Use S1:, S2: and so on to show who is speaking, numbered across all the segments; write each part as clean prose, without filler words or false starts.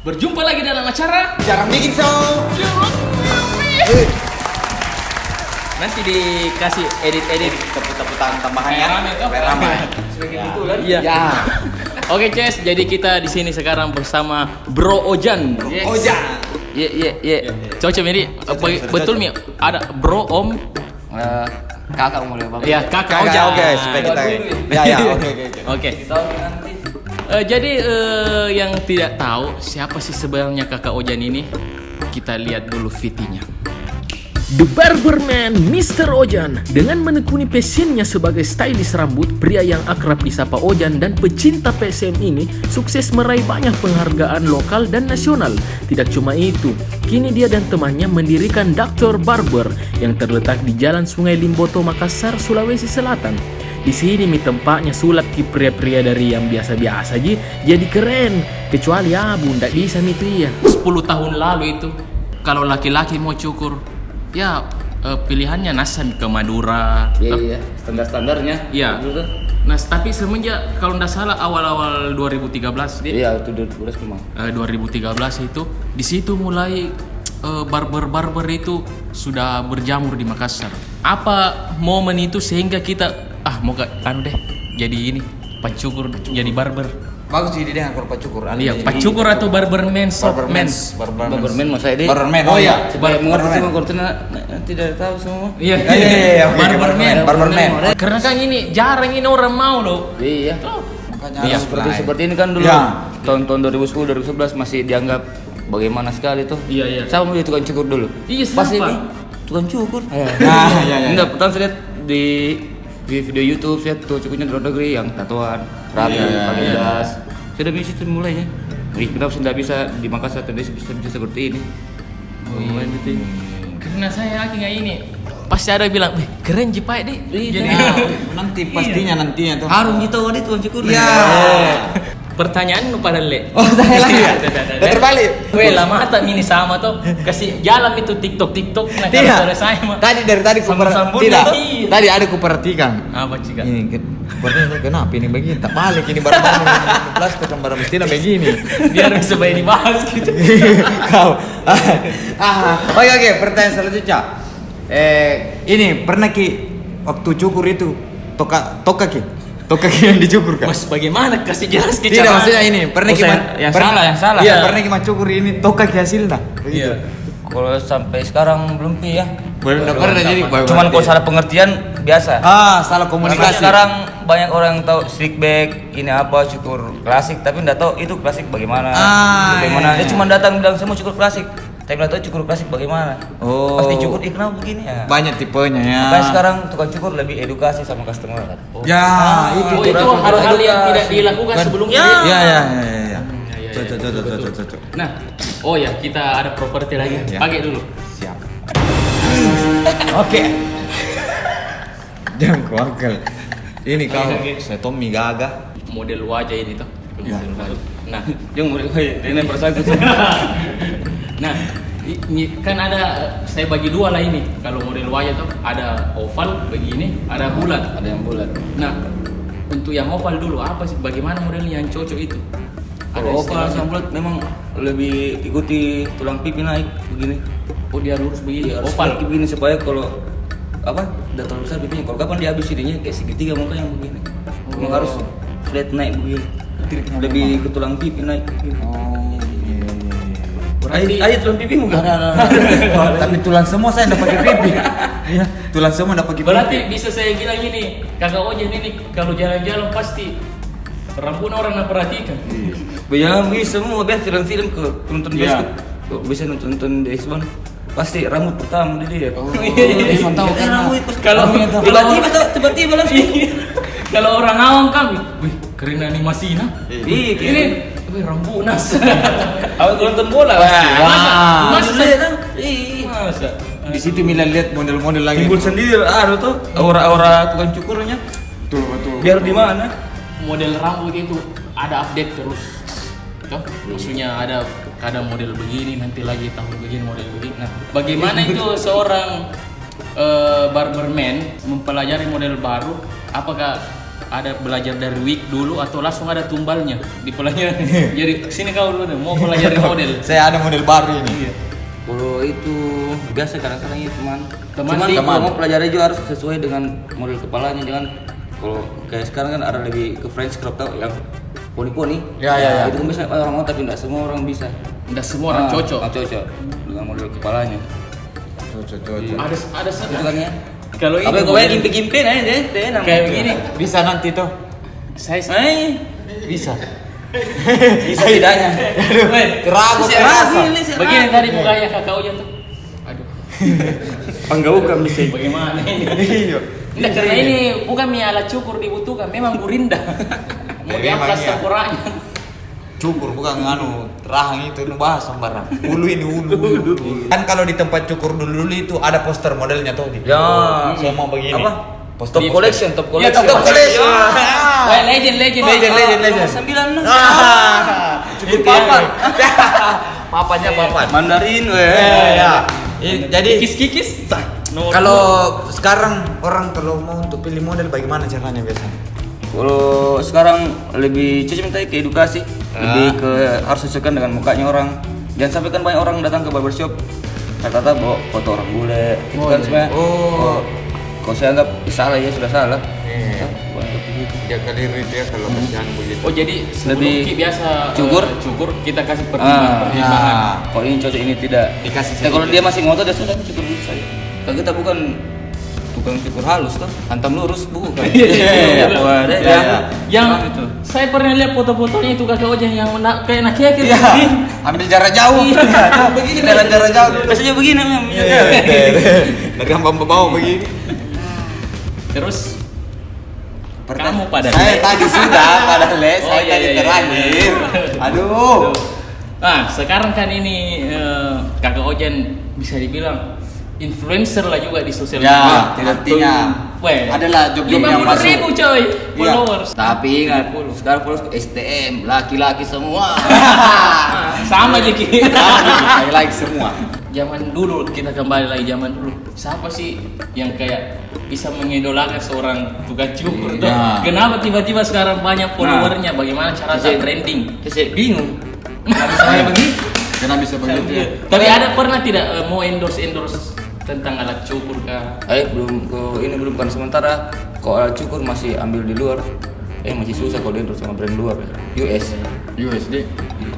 S1: Berjumpa lagi dalam acara
S2: Jarang bikin show.
S1: nanti dikasih edit-edit
S2: Tepuk tangan tambahannya.
S1: Ramai, toh?
S2: Ramai.
S1: Iya.
S2: Ya.
S1: Oke, Ces, jadi kita di sini sekarang bersama Bro Ojan. Yes.
S2: Ojan.
S1: Iya. Cocok ini betul Mi? Ada Bro Om.
S3: Kakak mulai bapak.
S1: Ya, Kakak Ojan.
S2: Oke, supaya kita. Ya, oke.
S1: Oke. Jadi yang tidak tahu siapa sih sebenarnya Kakak Ojan ini, kita lihat dulu VT-nya.
S4: The Barberman Mr. Ojan. Dengan menekuni passionnya sebagai stylist rambut, pria yang akrab disapa Ojan dan pecinta PSM ini sukses meraih banyak penghargaan lokal dan nasional. Tidak cuma itu, kini dia dan temannya mendirikan Dr. Barber yang terletak di Jalan Sungai Limboto, Makassar, Sulawesi Selatan. Di sini tempatnya sulap ki pria-pria dari yang biasa-biasa aja jadi keren. Kecuali Abu, ndak bisa itu iya.
S1: 10 tahun lalu itu kalau laki-laki mau cukur ya pilihannya Nasan ke Madura.
S3: Iya, standar-standarnya.
S1: Iya. Nah, tapi semenjak kalau nggak salah awal-awal 2013 dia.
S3: Iya, itu 2012 memang.
S1: 2013 itu di situ mulai barber itu sudah berjamur di Makassar. Apa momen itu sehingga kita mau deh jadi ini pencukur jadi barber.
S2: Bagus sih dia kalau pacukur.
S1: Iya, pencukur atau barberman,
S2: Barberman
S3: Masa ini.
S2: Barberman. Oh iya.
S3: Coba mengerti semua kortina tidak tahu semua.
S1: Iya.
S2: Iya.
S1: Barberman. Karena kan ini jarang ini orang mau loh.
S3: Iya.
S2: Makanya
S1: Iya,
S2: harus
S3: Seperti ini kan dulu.
S2: Ya.
S3: Tahun-tahun 2010 2011 masih dianggap bagaimana sekali tuh.
S1: Iya.
S3: Saya mau jadi tukang cukur dulu.
S1: Iya,
S3: Pas
S1: siapa?
S3: ini tukang cukur.
S2: Iya.
S3: Enggak, pertama saya lihat di video YouTube, saya tuh cukurnya di luar negeri yang tatoan, rapi, pakai jas. Sudah bisa itu mulainya. Kenapa sih tidak bisa di Makassar bisa seperti ini?
S1: Iya. Karena saya akhirnya ini pasti ada bilang, "Wih, keren Jipai deh." Jadi
S2: nanti pastinya tuh.
S3: Harum gitu ada tukang cukur.
S2: Iya.
S1: pertanyaan lu pada Le.
S2: Oh, saya lagi ya. Terbalik.
S1: Gue lama tak ini sama tuh kasih jalan itu TikTok nah kalau sore saya mah.
S2: Dari tadi
S1: Sambung-sambung
S2: tidak.
S1: itu.
S2: Tadi ada kuperhatikan.
S1: Apa sih Kak?
S2: Ini kenapa ini begini? Tak balik ini barang plastik barang Mestina begini.
S1: Biar bisa bayi dibahas gitu.
S2: Kau. Oke, pertanyaan selanjutnya. Ini pernah ki waktu cukur itu toka ki yang dicukur kan?
S1: Mas bagaimana kasih jelas ke
S2: Tidak, maksudnya ini pernah ki
S3: yang salah.
S1: Iya.
S2: Pernah ki cukur ini toka ki hasilnya.
S1: Iya.
S3: Kalau sampai sekarang belum ya.
S2: Belum pernah jadi.
S3: Cuman kalau salah pengertian biasa.
S2: Salah
S3: Karena
S2: komunikasi.
S3: sekarang banyak orang yang tahu stick back, ini apa cukur klasik, tapi nggak tahu itu klasik bagaimana. Bagaimana?
S2: Iya.
S3: Dia cuma datang bilang saya mau cukur klasik, tapi nggak tahu cukur klasik bagaimana.
S2: Oh.
S3: Pasti cukur, kenapa begini ya?
S2: Banyak tipenya ya.
S3: Makanya sekarang tukang cukur lebih edukasi sama customer kan.
S2: Ya,
S1: itu hal-hal yang tidak dilakukan sebelumnya.
S2: Ya. Cocok.
S1: Nah, oh ya kita ada properti lagi.
S2: Ya.
S1: Pakai dulu.
S2: Siap. Oke. Jangan kuagal. Ini kau, saya Tommy Gaga.
S1: Model wajah ini tuh.
S2: Ya.
S1: Model wajah. Nah,
S3: Ini persatu.
S1: nah, ini kan ada saya bagi dua lah ini. Kalau model wajah tuh ada oval begini, ada bulat.
S3: Ada yang bulat.
S1: Nah, untuk yang oval dulu apa sih? Bagaimana modelnya yang cocok itu?
S3: Kalau oval
S1: istilahnya.
S3: sama bulat memang lebih ikuti tulang pipi naik begini.
S1: Oh dia lurus begini.
S3: Harus
S1: Oval.
S3: naik begini supaya kalau apa udah terlalu besar pipinya. Kalau kapan dia habis ininya kayak segitiga mukanya begini. Memang harus flat naik begini. Lebih ke tulang pipi naik begini. Ayo tulang pipi muka.
S2: Tapi tulang semua saya enggak pakai pipi. Iya, tulang semua enggak pakai pipi.
S1: Berarti bisa saya bilang gini, Kakak Ojan ini kalau jalan-jalan pasti rambutnya orang nak perhatikan.
S3: Jangan bisa semua biasa film-film ke nonton bioskop. Kok bisa nonton di Xbox pasti rambut pertama dia.
S2: Emang tahu kan?
S1: Kalau
S3: tiba-tiba langsung.
S1: kalau orang awam kami, wih keren animasinya.
S3: Iya,
S1: Ini, wih rambut nas.
S3: Awal nonton bola pasti.
S1: Masa
S3: kan?
S1: Masa?
S2: Di situ Mila lihat model-model lagi.
S3: Timbul sendiri tuh aura-aura tukang cukurnya.
S2: Betul.
S3: Biar di mana?
S1: Model rambut itu ada update terus. Toh, maksudnya ada kadang model begini, nanti lagi tahun begini model begini. Nah, bagaimana itu seorang barberman mempelajari model baru? Apakah ada belajar dari week dulu atau langsung ada tumbalnya di pelajaran? Jadi sini kau dulu nih, mau pelajari model.
S2: Saya ada model baru ini.
S3: Kalau itu biasa kadang-kadang ya
S1: Teman
S3: cuman
S1: di-
S3: kalau mau pelajari juga harus sesuai dengan model kepalanya, jangan kalau kayak sekarang kan ada lebih ke French crop tau yang poni-poni.
S2: Ya.
S3: Itu kan bisa orang mau tapi tidak semua orang bisa.
S1: Tidak semua orang cocok.
S3: Cocok dengan model kepalanya.
S2: Cocok.
S1: Ada
S3: Itu kan ya.
S1: kalau ini
S3: Apa yang kau
S1: model-
S3: gimpe-gimpe nah deh namanya.
S1: kayak begini.
S2: Bisa nanti tuh.
S1: Saya
S2: Bisa.
S3: Bisa tidaknya.
S2: Keragu
S1: begini tadi mukanya kakak Ojan tuh. Aduh.
S3: Panggaukan bisa.
S1: Bagaimana ini?
S2: Iya.
S1: Enggak, karena ini bukan mie alat cukur dibutuhkan, memang gurinda. Mau
S2: Memang
S1: diangkat
S2: iya.
S1: campurannya.
S2: Cukur bukan rahang itu nu bahas sembarang. Ulu ini ulu. Kan kalau di tempat cukur dulu itu ada poster modelnya tuh di.
S3: Ya.
S2: Saya mau begini.
S3: Apa?
S2: Poster
S3: Top collection, top
S1: Ya,
S3: collection.
S1: top collection. Wah, legend.
S2: Legend.
S3: 96.
S2: Cukur papan. Papannya papan.
S3: Mandarin
S2: Ya. Jadi
S1: Kikis.
S2: kalau sekarang orang kalau mau untuk pilih model bagaimana caranya biasanya?
S3: Kalau sekarang lebih cuci minta ke edukasi, lebih ke harus sesuaikan dengan mukanya orang. Jangan sampai kan banyak orang datang ke barbershop kata-kata bawa foto orang bule, itu kan sebenarnya. Kalau saya anggap salah ya sudah salah.
S2: Iya.
S3: Banyak begitu.
S2: Dia keliru itu ya kalau kasihan begitu.
S1: Oh, jadi sebelum
S3: Lebih
S1: Ki biasa
S3: cukur?
S1: kita kasih pertimbangan.
S3: Kalau ini cocok ini tidak.
S2: Dikasih
S3: Nah, kalau
S2: sedikit.
S3: dia masih ngotot ya sudah cukur dulu saya. Kan kita bukan tukang cukur halus toh, hantam lurus bukan.
S1: Iya.
S3: Wah, deh,
S2: Iya,
S3: ya.
S2: iya.
S1: Yang
S3: Itu.
S1: saya pernah lihat foto-fotonya itu kakak Ojan yang kayak naki-naki.
S2: Iya. Ambil jarak jauh. Begini jarak jauh.
S3: Biasanya begini memang.
S2: Dari hambang bawah begini.
S1: Terus kamu pada
S2: Saya tadi sudah pada les,
S1: Oh,
S2: saya
S1: iya,
S2: tadi
S1: iya,
S2: terakhir.
S1: iya.
S2: Aduh.
S1: Nah, sekarang kan ini kakak Ojan bisa dibilang influencer lah juga di sosial
S2: Ya,
S1: media.
S2: tidak artinya.
S1: Weh,
S2: Adalah job-job yang
S1: 50.000
S2: masuk.
S1: coy
S2: Iya.
S1: followers.
S3: Tapi ingat, sekarang followers STM, laki-laki semua.
S1: Sama aja Ki.
S2: Saya like semua.
S1: Zaman dulu kita kembali lagi zaman dulu. Siapa sih yang kayak bisa mengidolakan seorang tukang cukur tuh?
S2: Iya.
S1: Kenapa tiba-tiba sekarang banyak followernya? Bagaimana cara trending?
S3: Saya bingung. Saya begitu.
S2: Kenapa bisa begitu ya?
S1: Tapi ada pernah tidak mau endorse tentang alat cukur kah?
S3: Ini belum kan sementara. Kalau alat cukur masih ambil di luar. Masih susah kalau dia sama brand luar ya. US.
S1: USD.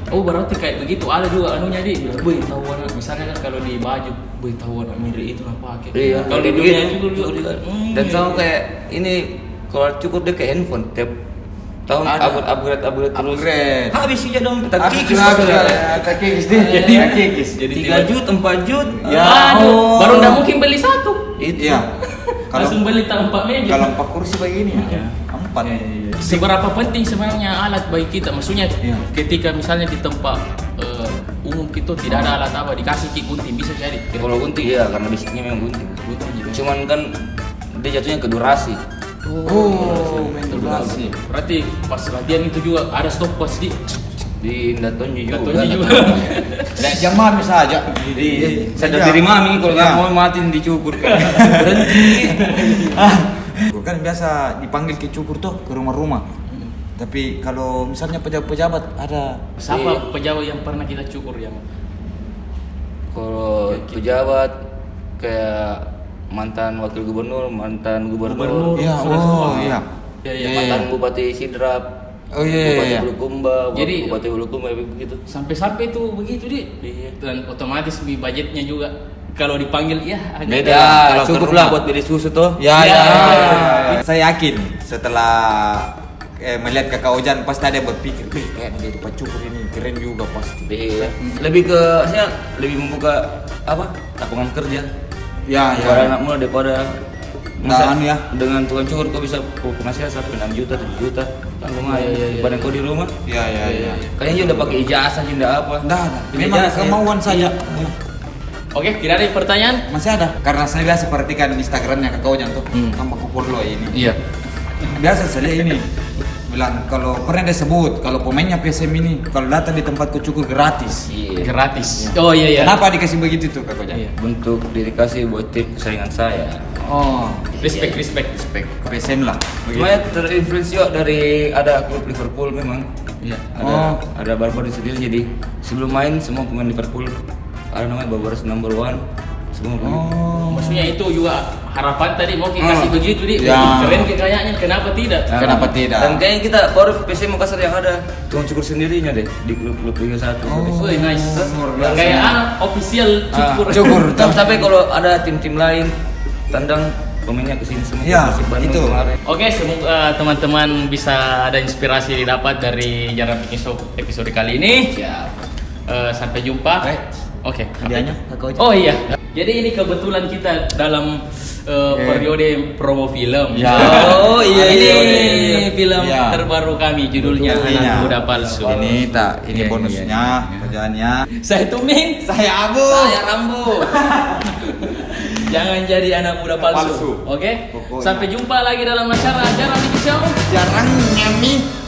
S1: Oh, berarti kayak begitu ada juga anunya di. Boy, tahu warna misalnya kan kalau di baju, boy tahu warna mirip itu lah pakai.
S3: Iya.
S1: Kalau di dunia juga
S3: Dan tahu kayak ini kalau alat cukur dia kayak handphone tiap tahun
S2: Ada.
S3: upgrade terus.
S2: Upgrade.
S3: Habis aja dong kita kikis.
S2: Tak kikis deh.
S1: Jadi
S2: kikis.
S1: jadi
S3: 3 juta, 4 juta.
S2: Ya.
S1: Aduh, baru nggak mungkin beli satu.
S3: Itu.
S2: Iya.
S1: Langsung beli tanpa meja.
S2: Kalau 4 kursi begini ya.
S1: Iya.
S2: 4.
S1: Seberapa penting sebenarnya alat bagi kita? Maksudnya
S2: Iya.
S1: ketika misalnya di tempat umum kita tidak ada alat apa dikasih ki gunting bisa jadi.
S3: Kalau gunting ya karena basicnya memang gunting.
S1: Gunting juga.
S3: Cuman kan dia jatuhnya ke durasi.
S2: Oh,
S1: Durasi. Berarti pas latihan itu juga ada stopwatch
S3: Di Datonji juga.
S1: Datonji juga.
S2: Jam mami saja.
S3: Sadar diri mami kalau nggak mau matiin dicukur kan. Berhenti.
S2: Kan biasa dipanggil ke cukur tuh ke rumah-rumah. Tapi kalau misalnya pejabat-pejabat ada
S1: Siapa pejabat yang pernah kita cukur yang
S3: Kalau pejabat kayak mantan wakil gubernur, mantan gubernur,
S2: Iya,
S1: sudah semua.
S2: iya.
S1: Ya, ya.
S3: mantan bupati Sidrap,
S2: Oh iya.
S3: bupati
S2: iya.
S3: Bulukumba,
S1: Jadi-
S3: bupati Bulukumba begitu.
S1: sampai-sampai itu begitu di.
S3: Iya.
S1: Dan otomatis budgetnya juga kalau dipanggil ya agak
S2: Beda.
S3: Ya,
S2: kalau
S3: cukup
S2: ke
S3: lah
S2: rumah.
S3: buat beli susu tuh.
S2: Ya,
S1: Ya.
S2: Saya yakin setelah melihat kakak Ojan pasti ada yang berpikir, kayak jadi cukur ini keren juga pasti.
S3: Iya. Lebih ke saya lebih membuka apa? Lapangan kerja.
S2: Ya,
S3: Daripada anak muda daripada
S2: Nah, anu ya.
S3: dengan tukang cukur kok bisa penghasilan sampai 6 juta, 7 juta. Kan lumayan. Daripada kau di rumah.
S2: Iya, iya.
S3: Kayaknya udah pakai ijazah tidak apa.
S2: Dah,
S3: Ini
S2: memang
S3: ijazah, ya.
S2: kemauan saja.
S1: Oke, tidak ada pertanyaan?
S2: Masih ada. Karena saya biasa perhatikan Instagramnya kakak Ojan tuh, tambah kupur lo ini.
S1: Iya.
S2: Biasa saya lihat ini bilang kalau pernah dia sebut kalau pemainnya PSM ini kalau datang di tempatku cukup gratis.
S3: Iya.
S1: Gratis. Oh iya iya.
S2: Kenapa dikasih begitu tuh Kak Koja?
S1: Iya.
S3: Bentuk dedikasi buat tim kesayangan saya.
S2: Oh,
S1: Respect.
S2: respect ke PSM lah.
S3: Cuma terinfluensi juga dari ada klub Liverpool memang.
S1: Iya.
S3: Ada Barbar di sendiri, jadi sebelum main semua pemain Liverpool ada namanya Barbaros number 1 semua pemain.
S1: Maksudnya itu juga harapan tadi mau kita kasih begitu di.
S2: Ya.
S1: Keren kayaknya, kenapa tidak?
S2: Kenapa tidak?
S3: Dan kayaknya kita baru PSM Makassar yang ada tukang cukur sendirinya deh di klub Liga 1.
S1: Oh, nice.
S2: luar biasa.
S1: Kayak official cukur.
S2: Cukur.
S3: Sampai kalau ada tim-tim lain tandang pemainnya kesini semua.
S2: Ya,
S3: Persib Bandung
S2: itu.
S3: kemarin.
S1: Oke, semoga teman-teman bisa ada inspirasi didapat dari Jarang Bikin Show episode kali ini. Sampai jumpa. Oke.
S2: Hadiahnya Kak Koja.
S1: Oh iya. Jadi ini kebetulan kita dalam periode promo film.
S2: Ya.
S1: Oh iya ini
S2: Iya.
S1: film
S2: Ya.
S1: terbaru kami judulnya
S2: Iya.
S1: Anak Muda Palsu.
S2: Ini tak, ini
S1: Iya,
S2: bonusnya kerjaannya.
S1: Saya Tuming.
S2: Saya Abu.
S1: Saya Rambo. Jangan jadi anak muda palsu.
S2: Palsu.
S1: Oke?
S2: Pokoknya.
S1: Sampai jumpa lagi dalam acara Jarang Bikin Show.
S2: Jarang nyami.